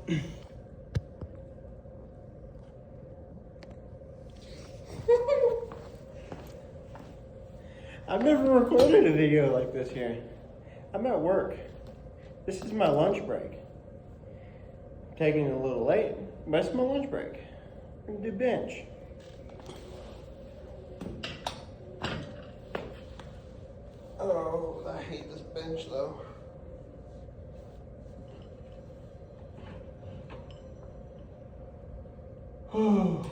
I've never recorded a video like this here. I'm at work. This is my lunch break. I'm taking it a little late, but it's my lunch break. I'm gonna do bench. Oh, I hate this bench though. Oh.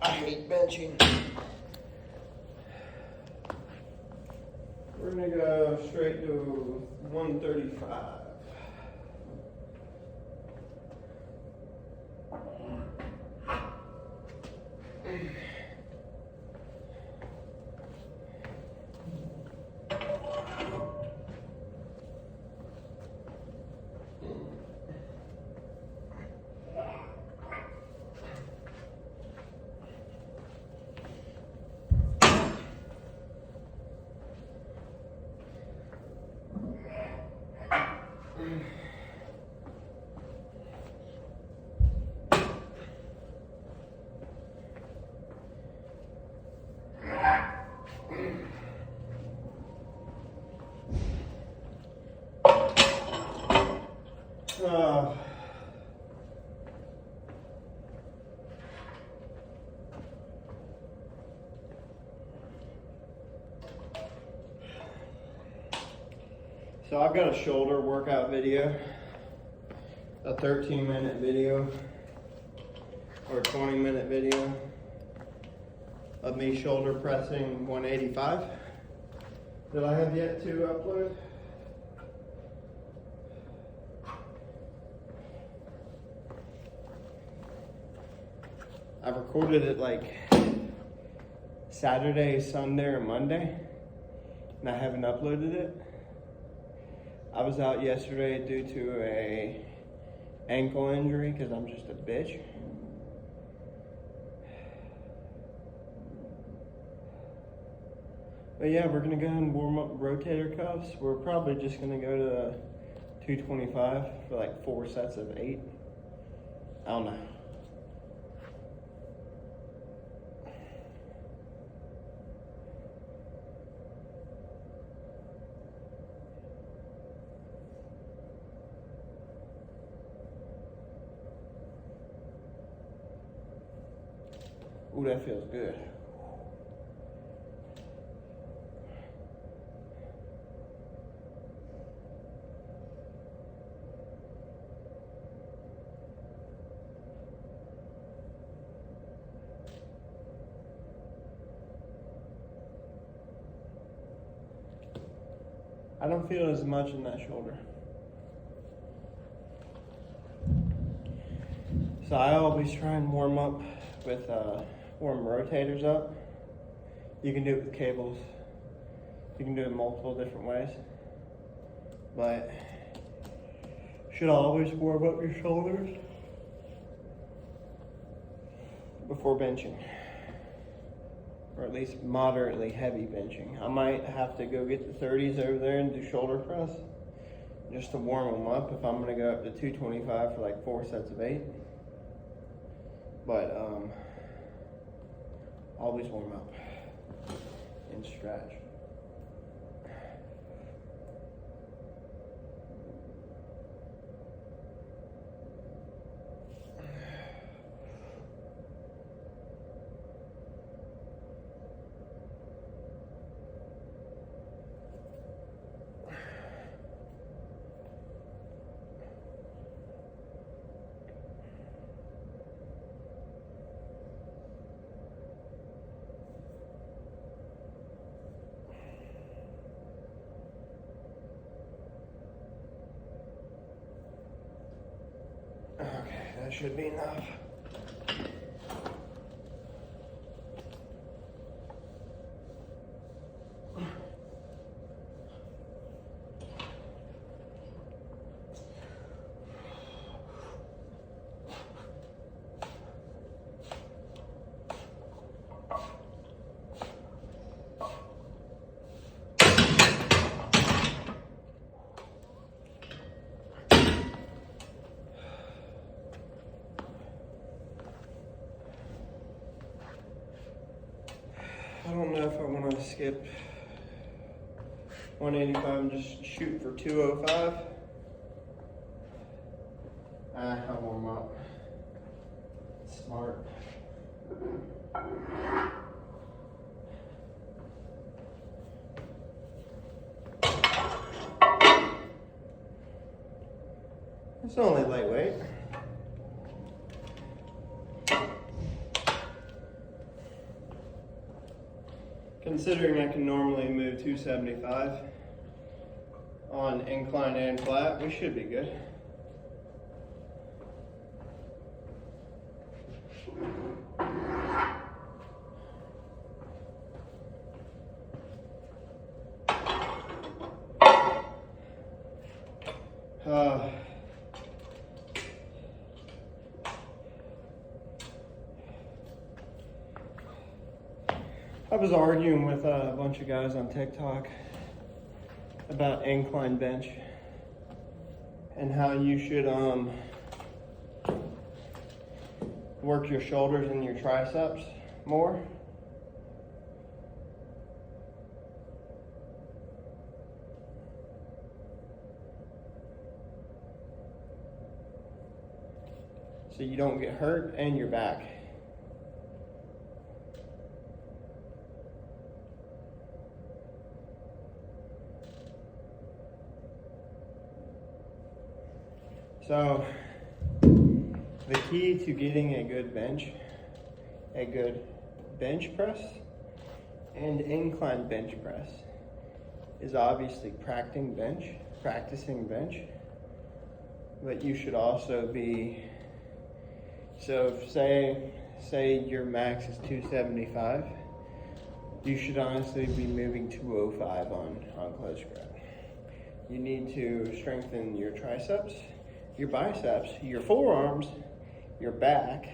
I hate benching. We're gonna go straight to 135. So I've got a shoulder workout video, a 13-minute video or a 20-minute video of me shoulder pressing 185 that I have yet to upload. I've recorded it like Saturday, Sunday, or Monday, and I haven't uploaded it. I was out yesterday due to a ankle injury because I'm just a bitch. But yeah, we're gonna go and warm up rotator cuffs. We're probably just gonna go to 225 for like 4 sets of 8. I don't know. Ooh, that feels good. I don't feel as much in that shoulder. So I always try and warm up with warm rotators up. You can do it with cables. You can do it multiple different ways. But should always warm up your shoulders before benching. Or at least moderately heavy benching. I might have to go get the 30s over there and do shoulder press just to warm them up if I'm gonna go up to 225 for like 4 sets of 8. But always warm up and stretch. Okay, that should be enough. I want to skip 185 and just shoot for 205. I'll warm up. Smart. It's only lightweight. Considering I can normally move 275 on incline and flat, we should be good. I was arguing with a bunch of guys on TikTok about incline bench and how you should work your shoulders and your triceps more. So you don't get hurt and your back. So the key to getting a good bench press and incline bench press is obviously practicing bench, but you should also be, so say your max is 275, you should honestly be moving 205 on close grip. You need to strengthen your triceps, your biceps, your forearms, your back,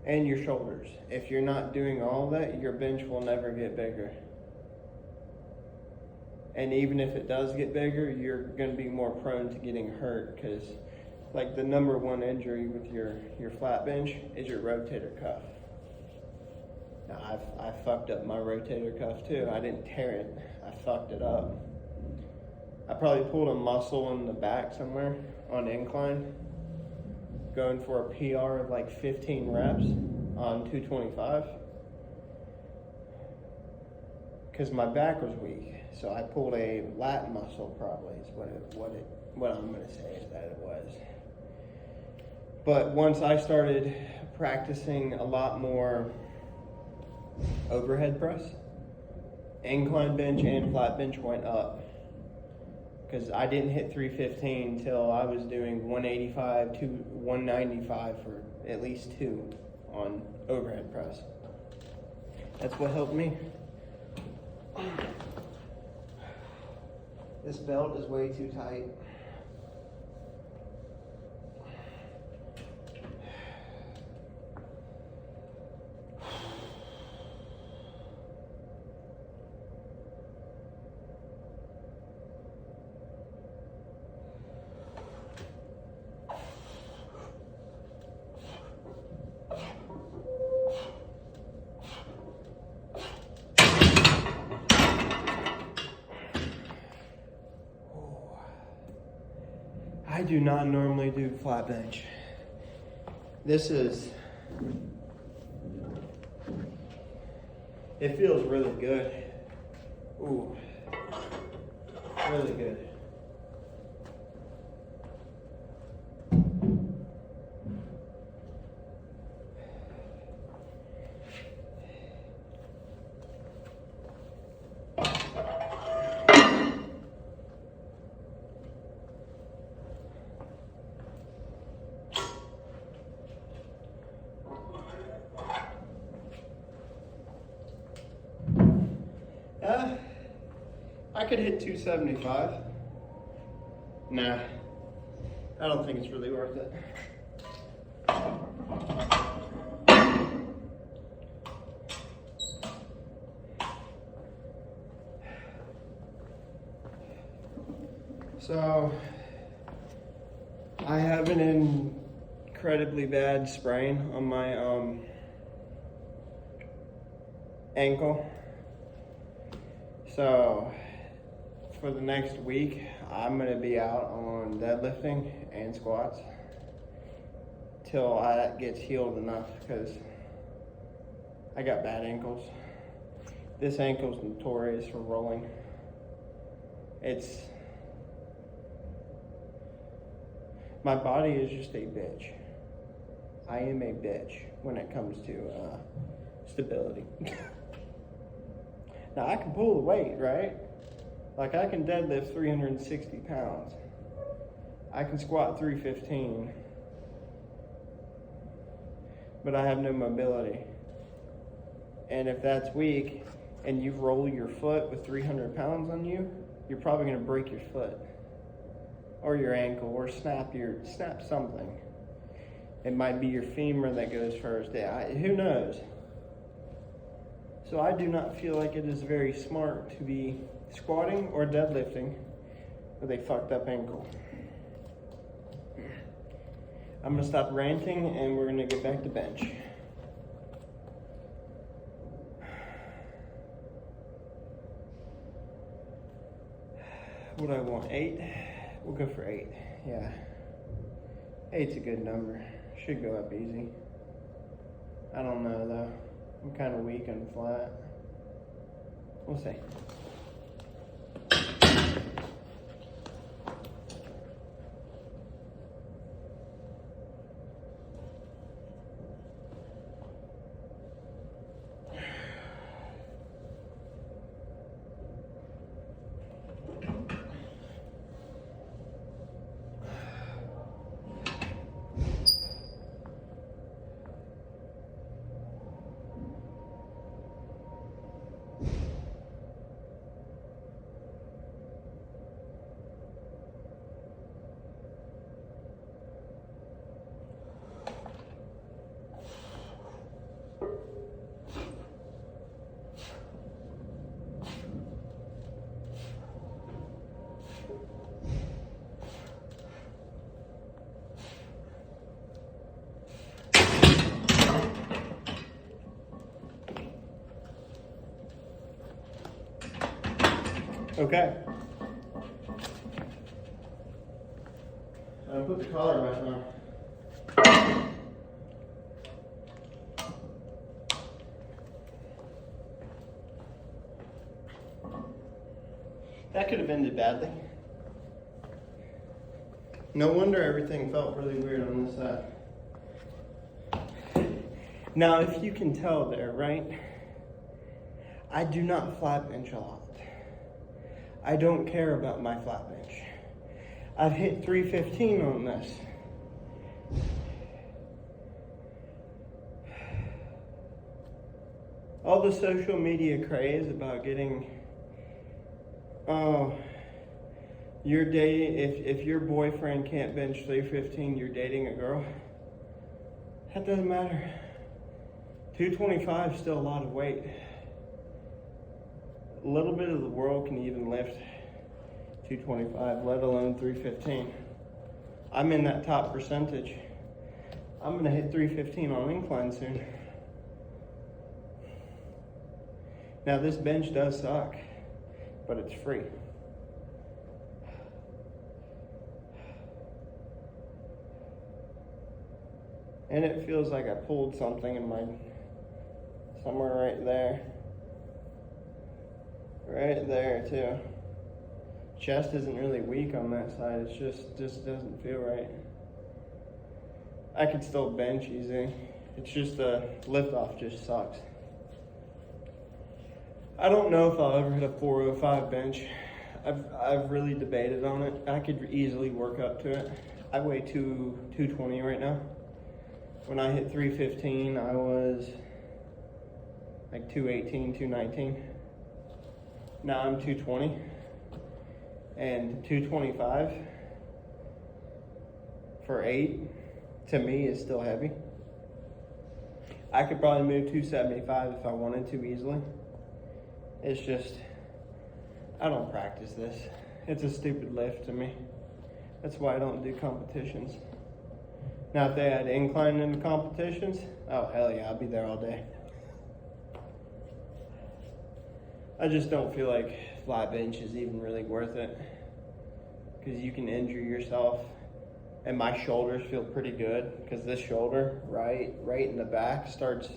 and your shoulders. If you're not doing all that, your bench will never get bigger. And even if it does get bigger, you're going to be more prone to getting hurt, because like the number one injury with your flat bench is your rotator cuff. Now I fucked up my rotator cuff too. I didn't tear it, I fucked it up. I probably pulled a muscle in the back somewhere on incline, going for a PR of like 15 reps on 225, because my back was weak. So I pulled a lat muscle, probably is what I'm gonna say is that it was. But once I started practicing a lot more overhead press, incline bench and flat bench went up. Because I didn't hit 315 until I was doing 185 to 195 for at least 2 on overhead press. That's what helped me. This belt is way too tight. I do not normally do flat bench. It feels really good. Ooh, really good. I could hit 275. Nah, I don't think it's really worth it. So, I have an incredibly bad sprain on my ankle. So for the next week, I'm gonna be out on deadlifting and squats till that gets healed enough, because I got bad ankles. This ankle's notorious for rolling. My body is just a bitch. I am a bitch when it comes to stability. Now I can pull the weight, right? Like I can deadlift 360 pounds. I can squat 315. But I have no mobility. And if that's weak and you roll your foot with 300 pounds on you, you're probably gonna break your foot or your ankle or snap something. It might be your femur that goes first. Who knows? So I do not feel like it is very smart to be squatting or deadlifting with a fucked up ankle. I'm gonna stop ranting and we're gonna get back to bench. What do I want, 8? We'll go for 8, yeah. 8's a good number, should go up easy. I don't know though, I'm kind of weak on flat. We'll see. Okay. I'll put the collar back on. That could have ended badly. No wonder everything felt really weird on this side. Now, if you can tell there, right? I do not flat bench a lot. I don't care about my flat bench. I've hit 315 on this. All the social media craze about getting, you're dating, if your boyfriend can't bench 315, you're dating a girl. That doesn't matter. 225 is still a lot of weight. A little bit of the world can even lift 225, let alone 315. I'm in that top percentage. I'm gonna hit 315 on incline soon. Now this bench does suck, but it's free. And it feels like I pulled something in somewhere right there. Right there too. Chest isn't really weak on that side. It's just doesn't feel right. I could still bench easy. It's just the lift off just sucks. I don't know if I'll ever hit a 405 bench. I've really debated on it. I could easily work up to it. I weigh 220 right now. When I hit 315, I was like 218, 219. Now I'm 220, and 225 for 8 to me is still heavy. I could probably move 275 if I wanted to easily. It's just, I don't practice this. It's a stupid lift to me. That's why I don't do competitions. Now if they had incline in the competitions, oh hell yeah, I'll be there all day. I just don't feel like flat bench is even really worth it, because you can injure yourself. And my shoulders feel pretty good, because this shoulder right in the back starts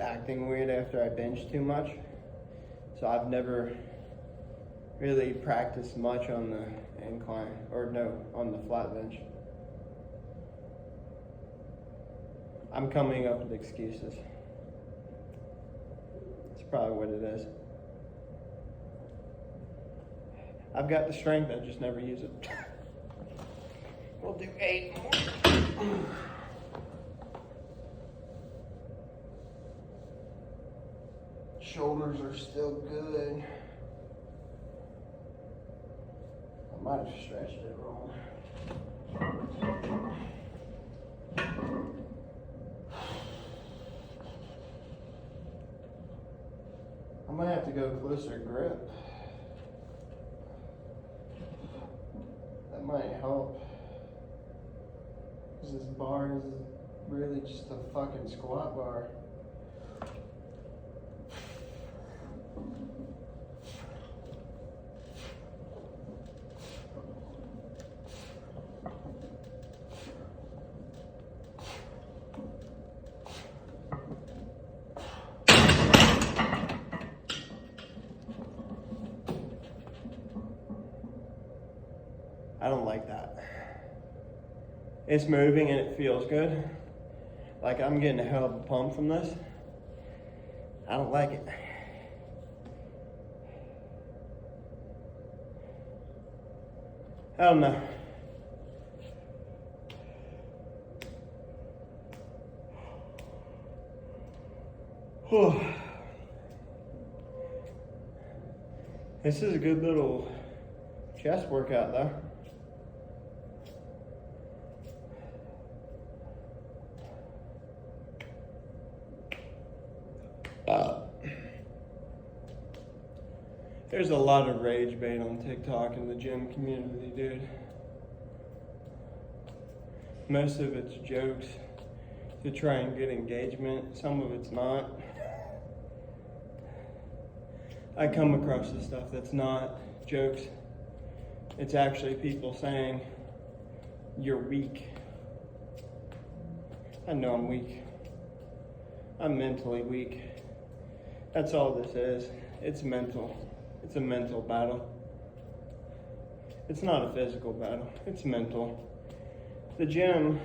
acting weird after I bench too much. So I've never really practiced much on the incline, or no, on the flat bench. I'm coming up with excuses. That's probably what it is. I've got the strength, I just never use it. We'll do 8 more. Shoulders are still good. I might have stretched it wrong. I might have to go closer grip. That might help. Because this bar is really just a fucking squat bar. I don't like that. It's moving and it feels good. Like I'm getting a hell of a pump from this. I don't like it. I don't know. Whew. This is a good little chest workout though. There's a lot of rage bait on TikTok in the gym community, dude. Most of it's jokes to try and get engagement. Some of it's not. I come across the stuff that's not jokes. It's actually people saying, you're weak. I know I'm weak. I'm mentally weak. That's all this is. It's mental. It's a mental battle. It's not a physical battle. It's mental. The gym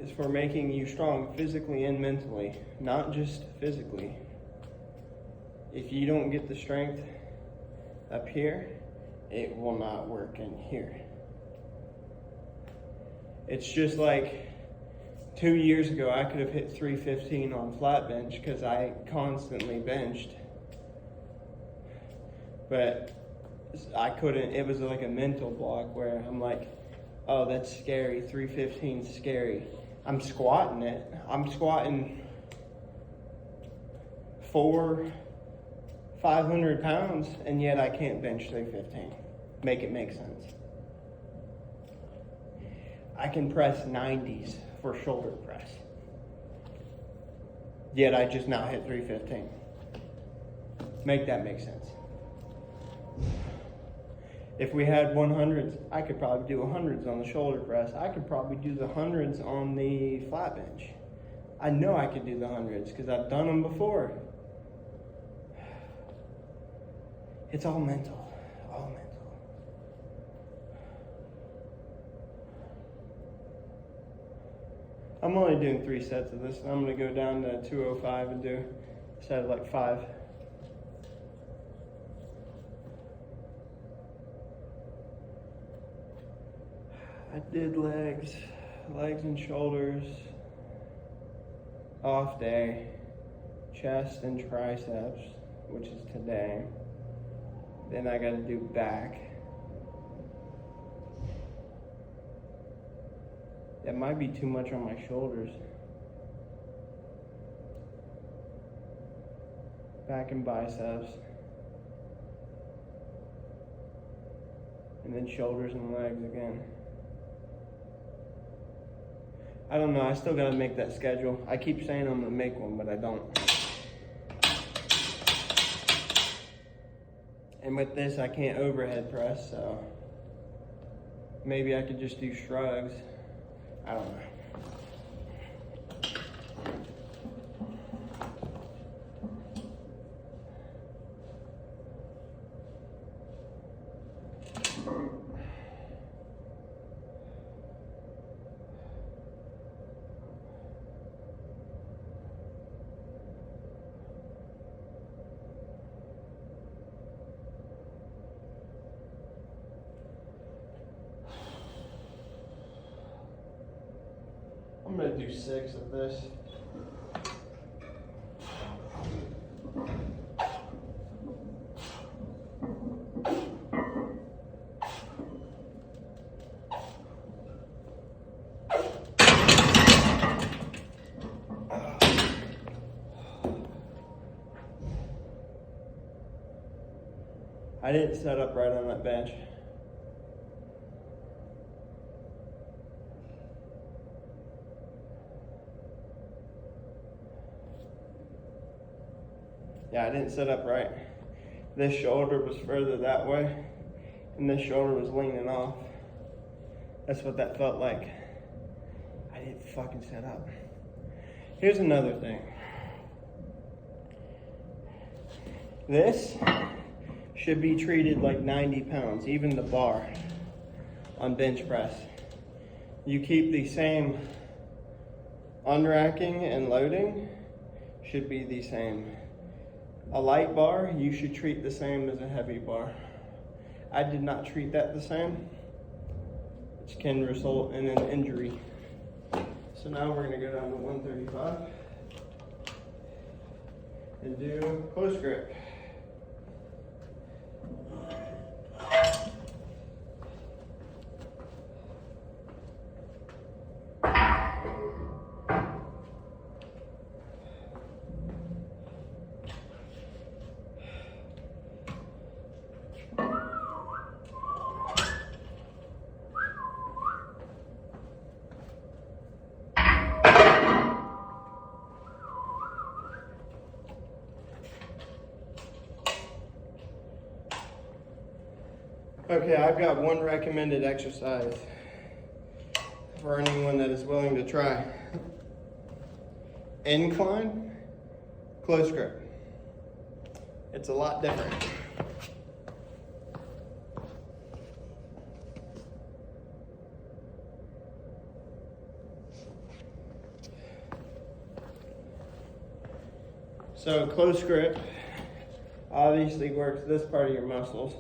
is for making you strong physically and mentally, not just physically. If you don't get the strength up here, it will not work in here. It's just like 2 years ago, I could have hit 315 on flat bench because I constantly benched. But I couldn't, it was like a mental block where I'm like, oh, that's scary, 315 is scary. I'm squatting it. I'm squatting 500 pounds, and yet I can't bench 315. Make it make sense. I can press 90s for shoulder press, yet I just now hit 315. Make that make sense. If we had 100s, I could probably do 100s on the shoulder press. I could probably do the 100s on the flat bench. I know I could do the 100s because I've done them before. It's all mental, all mental. I'm only doing 3 sets of this. I'm gonna go down to 205 and do a set of like 5. I did legs and shoulders, off day, chest and triceps, which is today. Then I gotta do back. That might be too much on my shoulders. Back and biceps. And then shoulders and legs again. I don't know, I still gotta make that schedule. I keep saying I'm gonna make one, but I don't. And with this, I can't overhead press, so maybe I could just do shrugs. I don't know. I'm gonna do 6 of this. I didn't set up right on that bench. Yeah, I didn't set up right. This shoulder was further that way, and this shoulder was leaning off. That's what that felt like. I didn't fucking set up. Here's another thing. This should be treated like 90 pounds, even the bar on bench press. You keep the same unracking and loading should be the same. A light bar, you should treat the same as a heavy bar. I did not treat that the same, which can result in an injury. So now we're gonna go down to 135 and do close grip. Okay, I've got one recommended exercise for anyone that is willing to try. Incline, close grip. It's a lot different. So close grip obviously works this part of your muscles.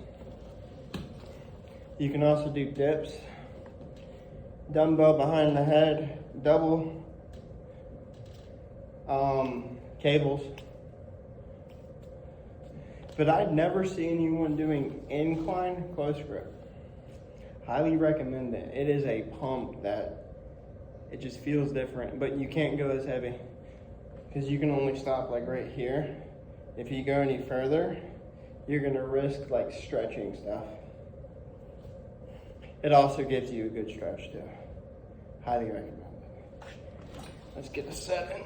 You can also do dips, dumbbell behind the head, double cables. But I'd never see anyone doing incline close grip. Highly recommend it. It is a pump that it just feels different, but you can't go as heavy because you can only stop like right here. If you go any further, you're gonna risk like stretching stuff. It also gives you a good stretch too. Highly recommend it. Let's get a 7.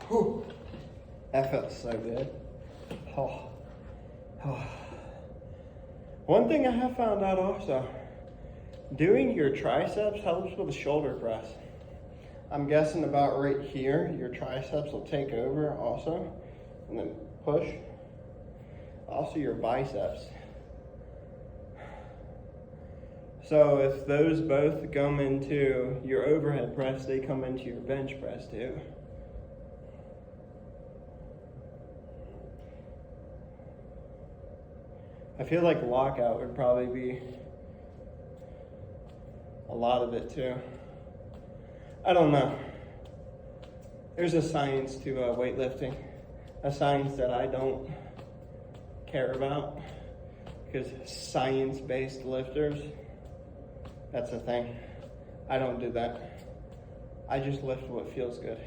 Whew. That felt so good. Oh. One thing I have found out also, doing your triceps helps with the shoulder press. I'm guessing about right here, your triceps will take over also, and then push. Also your biceps. So if those both come into your overhead press, they come into your bench press too. I feel like lockout would probably be a lot of it too. I don't know. There's a science to weightlifting, a science that I don't care about. because science-based lifters, that's a thing. I don't do that. I just lift what feels good.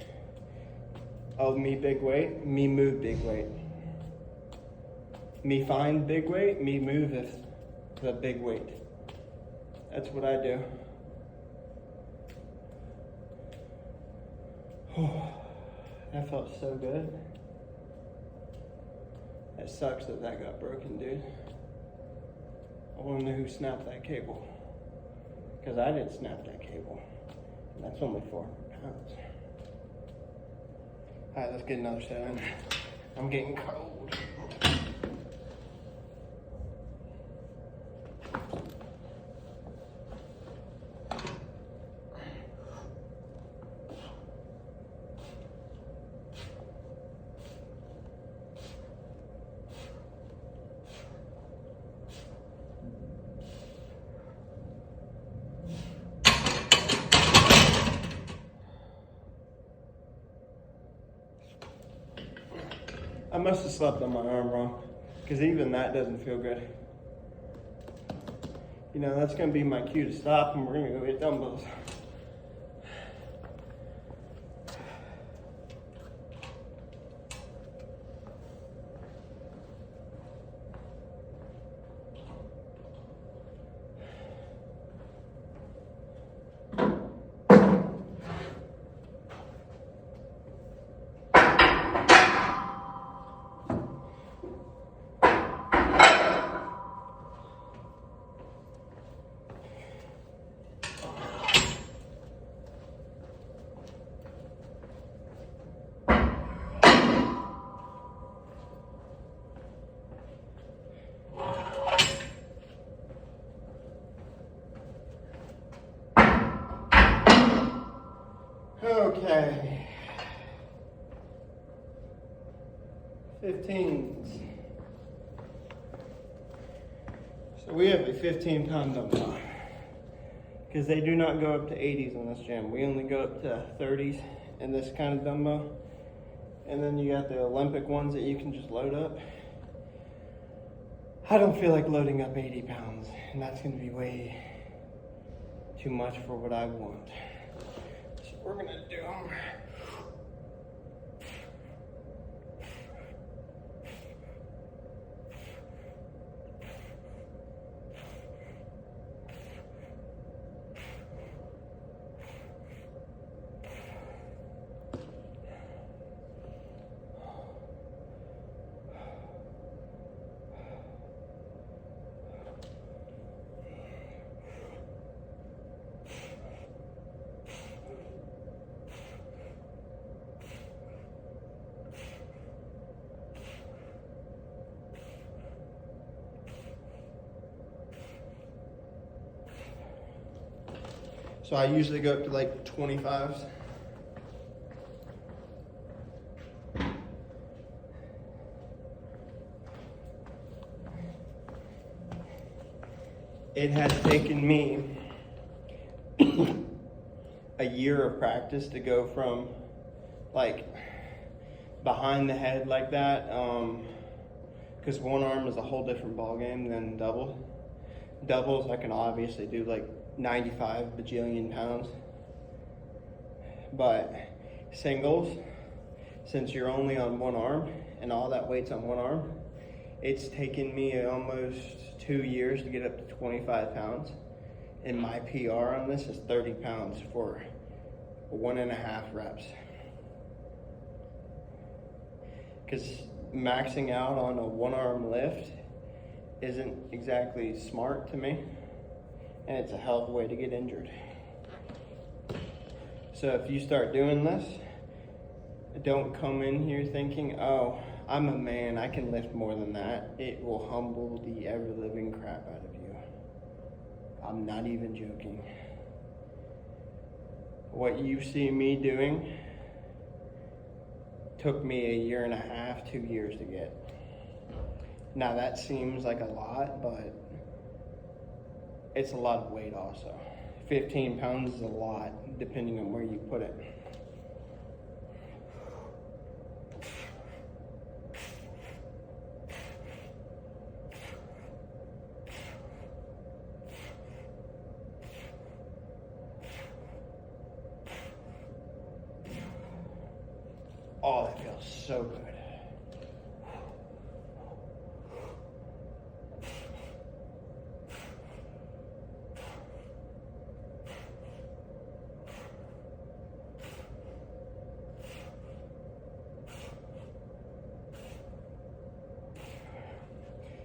Oh, me big weight, me move big weight. Me find big weight, me move the big weight. That's what I do. That felt so good. It sucks that got broken, dude. I want to know who snapped that cable. Because I didn't snap that cable. And that's only 400 pounds. Alright, let's get another set in. I'm getting cold. I must have slept on my arm wrong, because even that doesn't feel good. You know, that's going to be my cue to stop, and we're going to go get dumbbells. Okay. 15s. So we have a 15-pound dumbbell. Because they do not go up to 80s in this gym. We only go up to 30s in this kind of dumbbell. And then you got the Olympic ones that you can just load up. I don't feel like loading up 80 pounds. And that's going to be way too much for what I want. So we're going to do them. So I usually go up to like 25s. It has taken me a year of practice to go from like behind the head like that, because one arm is a whole different ball game than double. Doubles I can obviously do like 95 bajillion pounds, but singles, since you're only on one arm and all that weight's on one arm, it's taken me almost 2 years to get up to 25 pounds, and my PR on this is 30 pounds for 1.5 reps. Because maxing out on a one arm lift isn't exactly smart to me, and it's a hell of a way to get injured. So if you start doing this, don't come in here thinking, oh, I'm a man, I can lift more than that. It will humble the ever-living crap out of you. I'm not even joking. What you see me doing took me 1.5 years, 2 years to get. Now that seems like a lot, but it's a lot of weight also. 15 pounds is a lot, depending on where you put it. so good.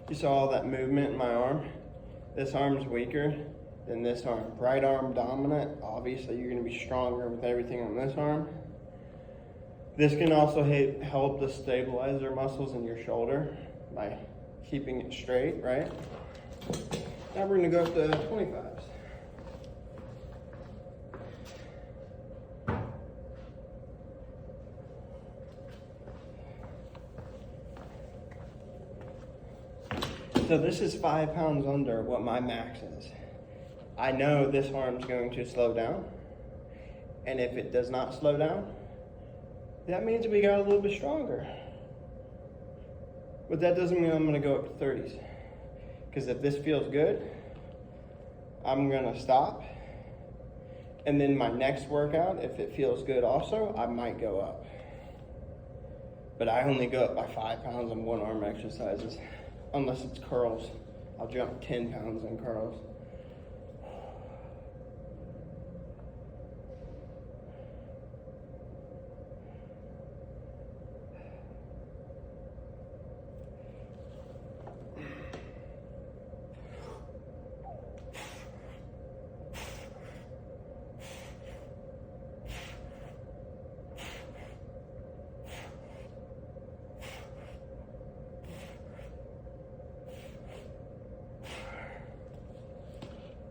You saw all that movement in my arm? This arm's weaker than this arm. Right arm dominant. Obviously, you're going to be stronger with everything on this arm. This can also help the stabilizer muscles in your shoulder by keeping it straight, right? Now we're going to go up to 25s. So this is 5 pounds under what my max is. I know this arm's going to slow down. And if it does not slow down, that means we got a little bit stronger. But that doesn't mean I'm gonna go up to 30s. Because if this feels good, I'm gonna stop. And then my next workout, if it feels good also, I might go up. But I only go up by 5 pounds on one arm exercises. Unless it's curls. I'll jump 10 pounds in curls.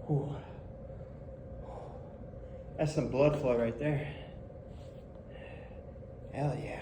Ooh. That's some blood flow right there. Hell yeah.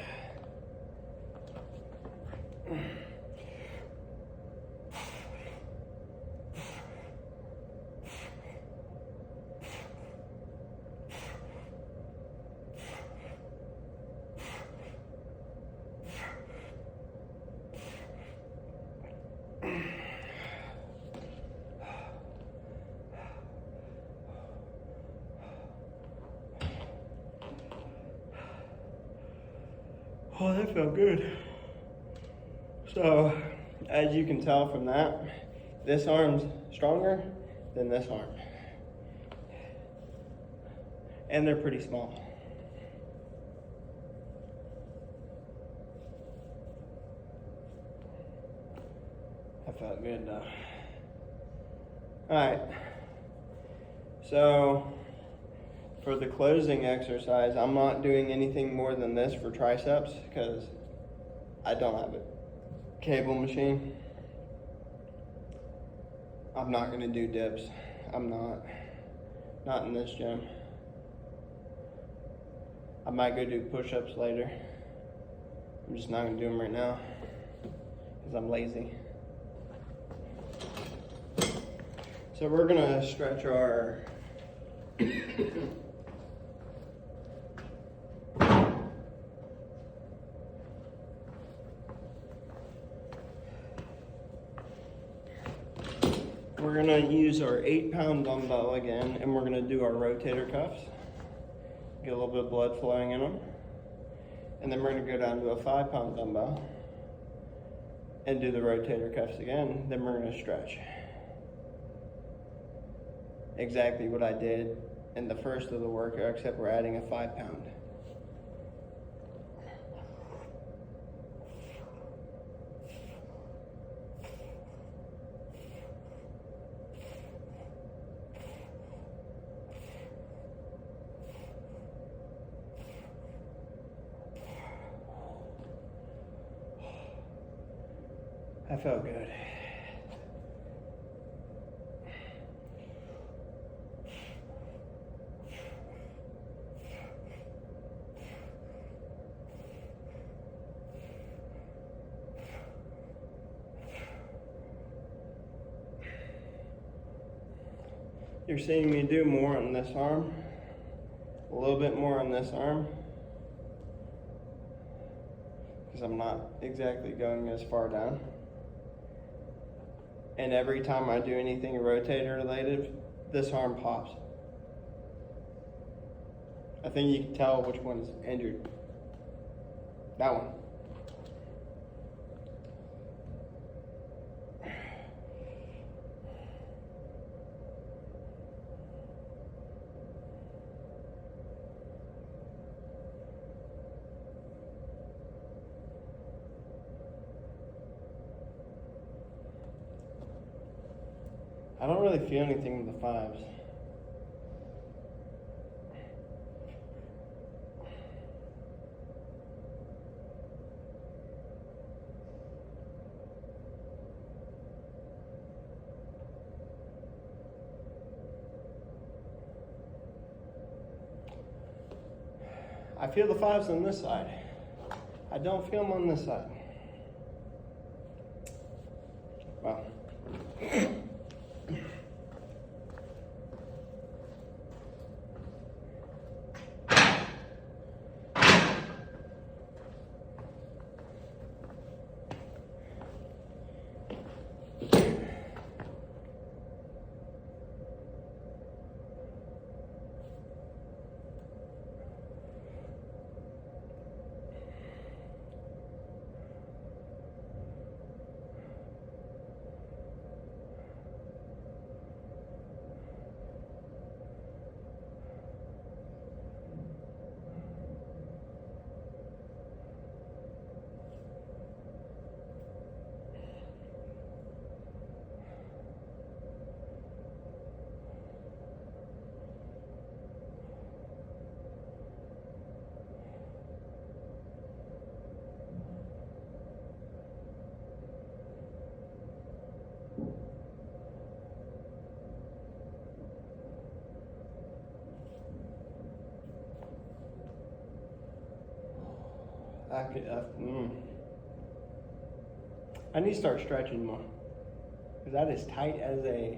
Oh, that felt good. So, as you can tell from that, this arm's stronger than this arm. And they're pretty small. That felt good though. Alright. So, for the closing exercise, I'm not doing anything more than this for triceps because I don't have a cable machine. I'm not gonna do dips. I'm not in this gym. I might go do push-ups later. I'm just not gonna do them right now because I'm lazy. So we're gonna stretch our we're gonna use our 8-pound dumbbell again, and we're gonna do our rotator cuffs. Get a little bit of blood flowing in them. And then we're gonna go down to a 5-pound dumbbell and do the rotator cuffs again. Then we're gonna stretch. Exactly what I did in the first of the workout, except we're adding a 5-pound. That felt good. You're seeing me do more on this arm, a little bit more on this arm, because I'm not exactly going as far down. And every time I do anything rotator related, this arm pops. I think you can tell which one's injured. That one. I don't really feel anything with the 5s. I feel the 5s on this side. I don't feel them on this side. Wow. I need to start stretching more. Because that is tight as a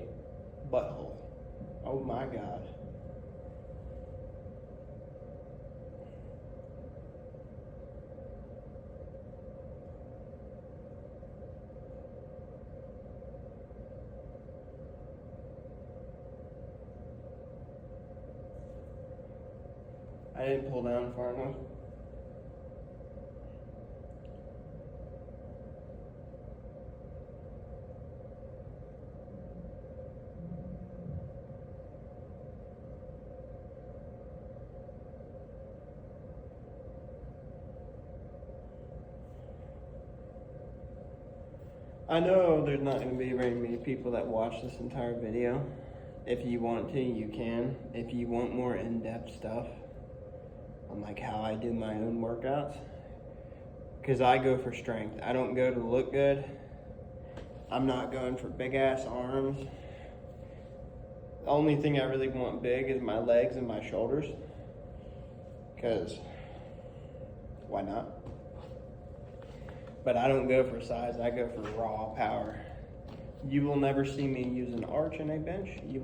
butthole. Oh my God. I didn't pull down far enough. I know there's not going to be very many people that watch this entire video. If you want to, you can. If you want more in-depth stuff on like how I do my own workouts, because I go for strength. I don't go to look good. I'm not going for big ass arms. The only thing I really want big is my legs and my shoulders, because why not? But I don't go for size, I go for raw power. You will never see me use an arch in a bench. You will